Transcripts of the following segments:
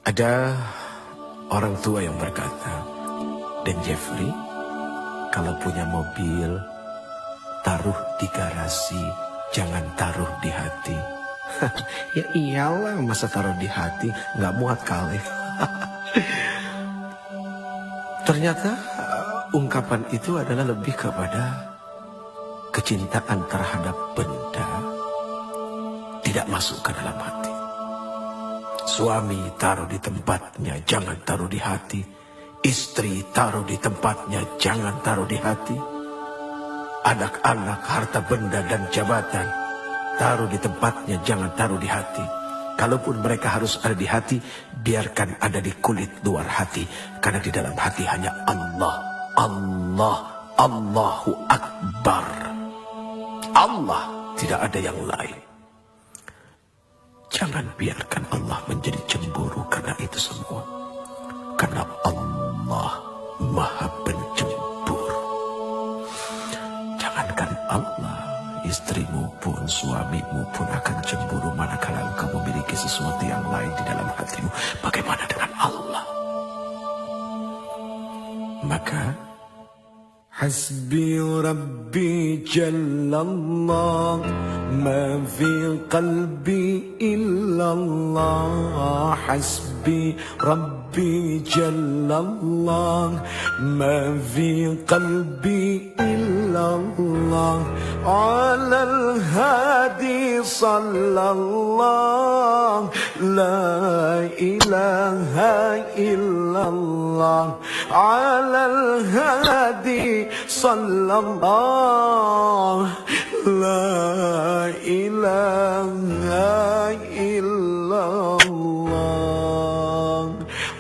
Ada orang tua yang berkata, "Dan Jeffrey, kalau punya mobil, taruh di garasi, jangan taruh di hati." Ya iyalah, masa taruh di hati, nggak muat kali. Ternyata ungkapan itu adalah lebih kepada kecintaan terhadap benda tidak masuk ke dalam hati. Suami taruh di tempatnya, jangan taruh di hati. Istri taruh di tempatnya, jangan taruh di hati. Anak-anak, harta benda dan jabatan taruh di tempatnya, jangan taruh di hati. Kalaupun mereka harus ada di hati, biarkan ada di kulit luar hati. Karena di dalam hati hanya Allah. Allah, Allahu Akbar. Allah, tidak ada yang lain. Jangan biarkan Allah menjadi cemburu karena itu semua. Karena Allah Maha Pencemburu. Jangankan Allah, istrimu pun, suamimu pun akan cemburu manakala engkau memiliki sesuatu yang lain di dalam hatimu. Bagaimana dengan Allah? Maka حسبي ربي جل الله ما في قلبي إلا الله حسبي ربي جل الله ما في قلبي إلا الله على الهادي صلى الله لا إله إلا الله على الهادي صلى الله لا إله إلا الله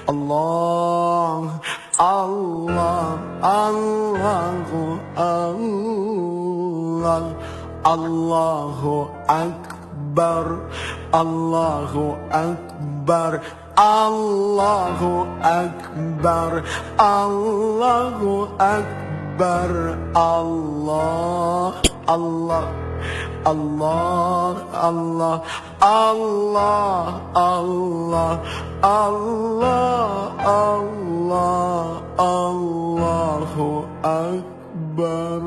الله الله الله الله الله أكبر الله أكبر الله أكبر الله أكبر الله الله الله الله الله الله الله الله الله أكبر.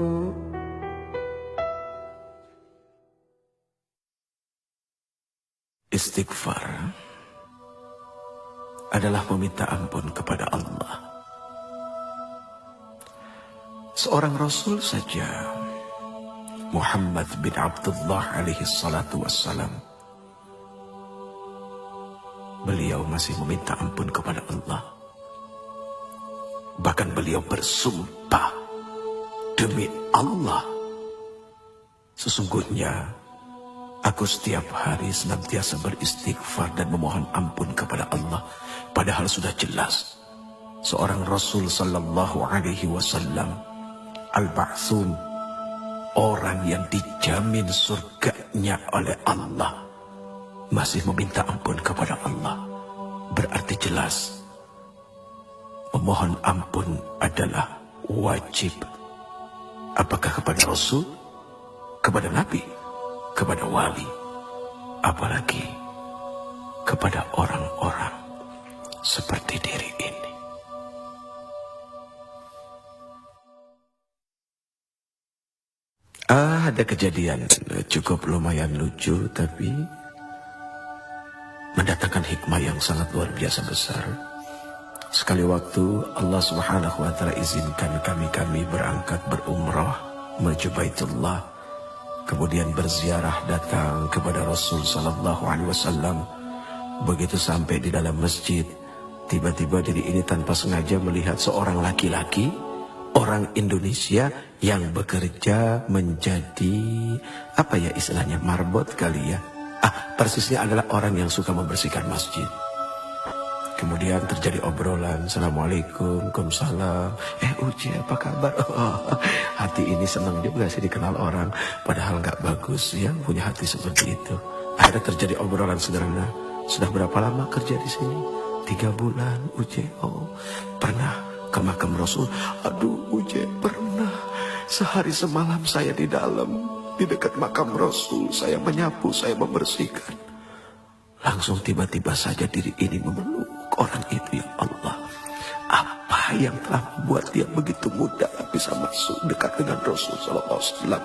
Istighfar adalah meminta ampun kepada Allah. Seorang Rasul saja, Muhammad bin Abdullah alaihi salatu wassalam, beliau masih meminta ampun kepada Allah. Bahkan beliau bersumpah, demi Allah, sesungguhnya aku setiap hari senantiasa beristighfar dan memohon ampun kepada Allah. Padahal sudah jelas seorang Rasul sallallahu alaihi wasallam, al-Ba'tsum, orang yang dijamin surganya oleh Allah, masih meminta ampun kepada Allah. Berarti jelas memohon ampun adalah wajib. Apakah kepada Rasul, kepada Nabi, kepada wali, apalagi kepada orang-orang seperti diri ini. Ada kejadian cukup lumayan lucu, tapi mendatangkan hikmah yang sangat luar biasa besar. Sekali waktu Allah Subhanahu wa ta'ala izinkan kami berangkat berumrah menuju Baitullah, kemudian berziarah datang kepada Rasul sallallahu alaihi wasallam. Begitu sampai di dalam masjid, tiba-tiba diri ini tanpa sengaja melihat seorang laki-laki, orang Indonesia yang bekerja menjadi, apa ya istilahnya, marbot kali ya. Persisnya adalah orang yang suka membersihkan masjid. Kemudian terjadi obrolan, Assalamualaikum, Waalaikumsalam. Uci apa kabar? Hati ini senang juga sih dikenal orang, padahal nggak bagus ya punya hati seperti itu. Akhirnya terjadi obrolan sederhana. Sudah berapa lama kerja di sini? 3 bulan, Uci. Oh, pernah ke makam Rasul? Aduh, Uci, pernah. Sehari semalam saya di dalam, di dekat makam Rasul. Saya menyapu, saya membersihkan. Langsung tiba-tiba saja diri ini memeluk orang itu ya Allah? Apa yang telah membuat dia begitu mudah bisa masuk dekat dengan Rasul sallallahu alaihi wasallam?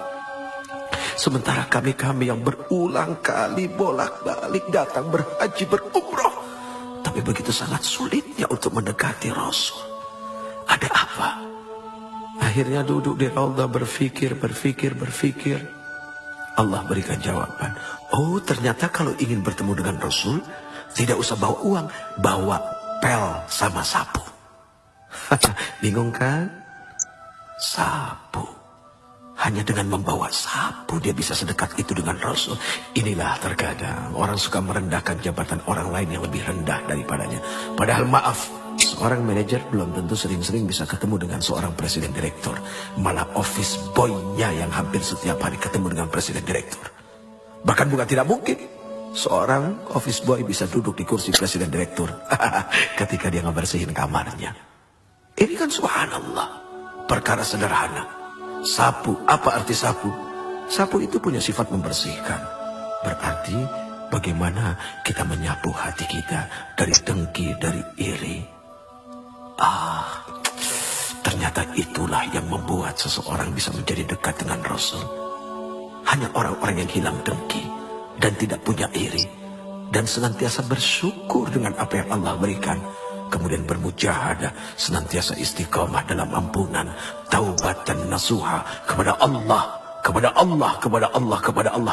Sementara kami yang berulang kali bolak-balik datang berhaji berumrah, tapi begitu sangat sulitnya untuk mendekati Rasul. Ada apa? Akhirnya duduk di Raudhah berpikir. Allah berikan jawaban. Oh, ternyata kalau ingin bertemu dengan Rasul, tidak usah bawa uang, bawa pel sama sapu. Bingung kan? Sapu. Hanya dengan membawa sapu dia bisa sedekat itu dengan Rasul. Inilah terkadang orang suka merendahkan jabatan orang lain yang lebih rendah daripadanya. Padahal maaf, seorang manajer belum tentu sering-sering bisa ketemu dengan seorang presiden direktur. Malah office boy-nya yang hampir setiap hari ketemu dengan presiden direktur. Bahkan bukan tidak mungkin seorang office boy bisa duduk di kursi presiden direktur ketika dia ngebersihin kamarnya. Ini kan subhanallah, perkara sederhana. Sapu, apa arti sapu? Sapu itu punya sifat membersihkan. Berarti bagaimana kita menyapu hati kita dari dengki, dari iri. Ternyata itulah yang membuat seseorang bisa menjadi dekat dengan Rasul. Hanya orang-orang yang hilang dengki dan tidak punya iri, dan senantiasa bersyukur dengan apa yang Allah berikan. Kemudian bermujahadah, senantiasa istiqamah dalam ampunan, taubat dan nasuha kepada Allah,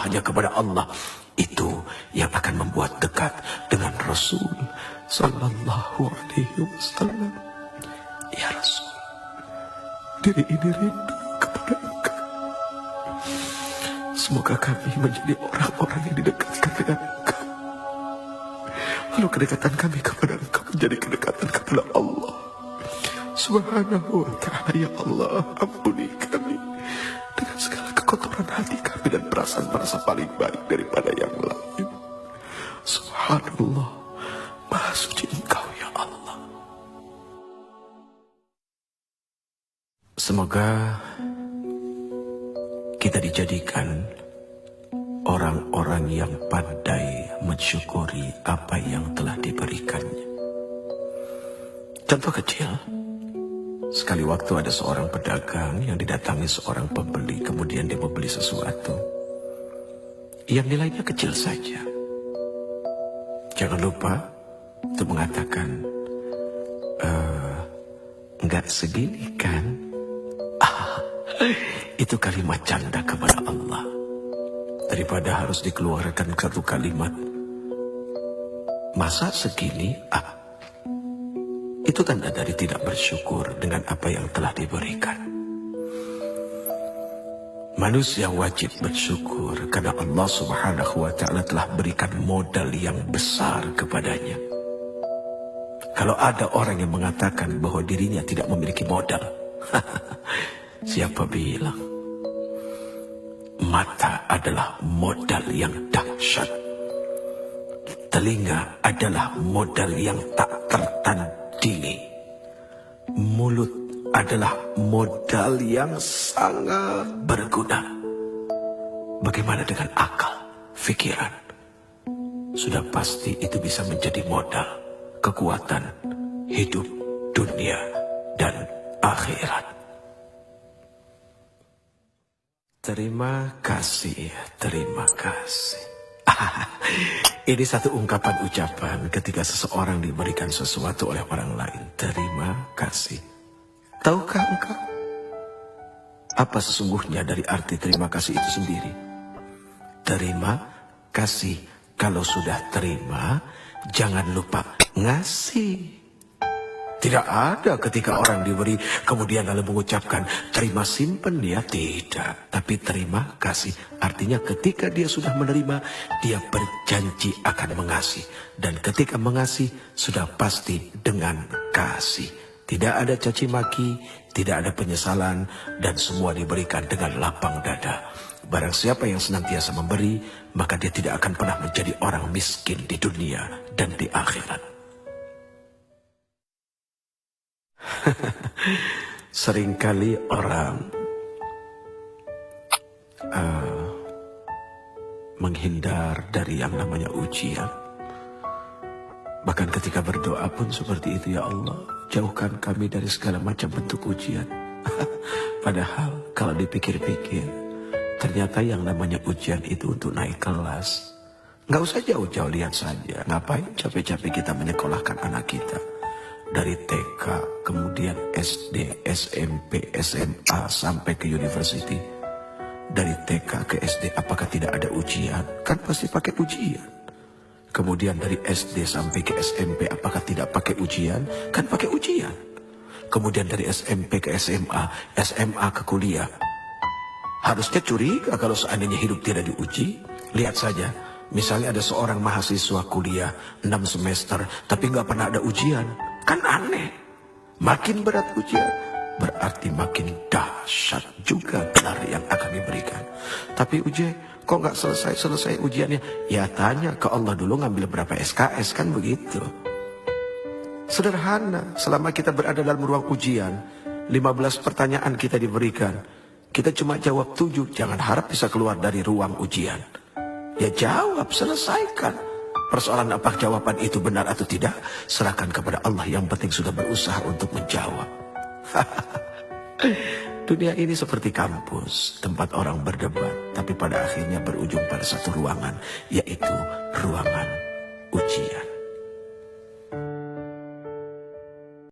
hanya kepada Allah. Itu yang akan membuat dekat dengan Rasul sallallahu alaihi wasallam. Ya Rasul, diri ini rindu kepada Engkau. Semoga kami menjadi orang-orang yang didekatkan dengan Engkau. Lalu kedekatan kami kepada Engkau menjadi kedekatan kepada Allah Subhanahu wa ta'ala. Ya Allah, ampuni kami dengan segala kekotoran hati kami dan perasaan merasa paling baik daripada yang lain. Subhanallah, Maha Suci Engkau ya Allah. Semoga kita dijadikan orang-orang yang pandai mensyukuri apa yang telah diberikannya. Contoh kecil, sekali waktu ada seorang pedagang yang didatangi seorang pembeli, kemudian dia membeli sesuatu yang nilainya kecil saja. Jangan lupa untuk mengatakan, enggak segini kan? Itu kalimat canda kepada Allah. Daripada harus dikeluarkan satu kalimat, masa segini? Itu tanda dari tidak bersyukur dengan apa yang telah diberikan. Manusia wajib bersyukur karena Allah Subhanahu wa ta'ala telah berikan modal yang besar kepadanya. Kalau ada orang yang mengatakan bahwa dirinya tidak memiliki modal, siapa bilang? Mata adalah modal yang dahsyat. Telinga adalah modal yang tak tertandingi. Mulut adalah modal yang sangat berguna. Bagaimana dengan akal, pikiran? Sudah pasti itu bisa menjadi modal kekuatan hidup dunia dan akhirat. Terima kasih, terima kasih. Ini satu ungkapan ucapan ketika seseorang diberikan sesuatu oleh orang lain. Terima kasih. Tahukah engkau apa sesungguhnya dari arti terima kasih itu sendiri? Terima kasih. Kalau sudah terima, jangan lupa ngasih. Tidak ada ketika orang diberi kemudian lalu mengucapkan terima simpen dia, tidak. Tapi terima kasih artinya ketika dia sudah menerima, dia berjanji akan mengasihi. Dan ketika mengasihi sudah pasti dengan kasih. Tidak ada caci maki, tidak ada penyesalan, dan semua diberikan dengan lapang dada. Barang siapa yang senantiasa memberi, maka dia tidak akan pernah menjadi orang miskin di dunia dan di akhirat. Seringkali orang menghindar dari yang namanya ujian. Bahkan ketika berdoa pun seperti itu, ya Allah, jauhkan kami dari segala macam bentuk ujian. Padahal kalau dipikir-pikir, ternyata yang namanya ujian itu untuk naik kelas. Nggak usah jauh-jauh, lihat saja. Ngapain capek-capek kita menyekolahkan anak kita. Dari TK, kemudian SD, SMP, SMA, sampai ke university. Dari TK ke SD, apakah tidak ada ujian? Kan pasti pakai ujian. Kemudian dari SD sampai ke SMP, apakah tidak pakai ujian? Kan pakai ujian. Kemudian dari SMP ke SMA, SMA ke kuliah. Harusnya curiga kalau seandainya hidup tidak diuji. Lihat saja, misalnya ada seorang mahasiswa kuliah 6 semester, tapi nggak pernah ada ujian. Kan aneh. Makin berat ujian, berarti makin dahsyat juga gelar yang akan diberikan. Tapi kok nggak selesai ujiannya? Ya tanya ke Allah dulu, ngambil berapa SKS, kan begitu. Sederhana, selama kita berada dalam ruang ujian, 15 pertanyaan kita diberikan. Kita cuma jawab 7, jangan harap bisa keluar dari ruang ujian. Ya jawab, selesaikan. Persoalan apa jawaban itu benar atau tidak, serahkan kepada Allah, yang penting sudah berusaha untuk menjawab. Dunia ini seperti kampus, tempat orang berdebat, tapi pada akhirnya berujung pada satu ruangan, yaitu ruangan ujian.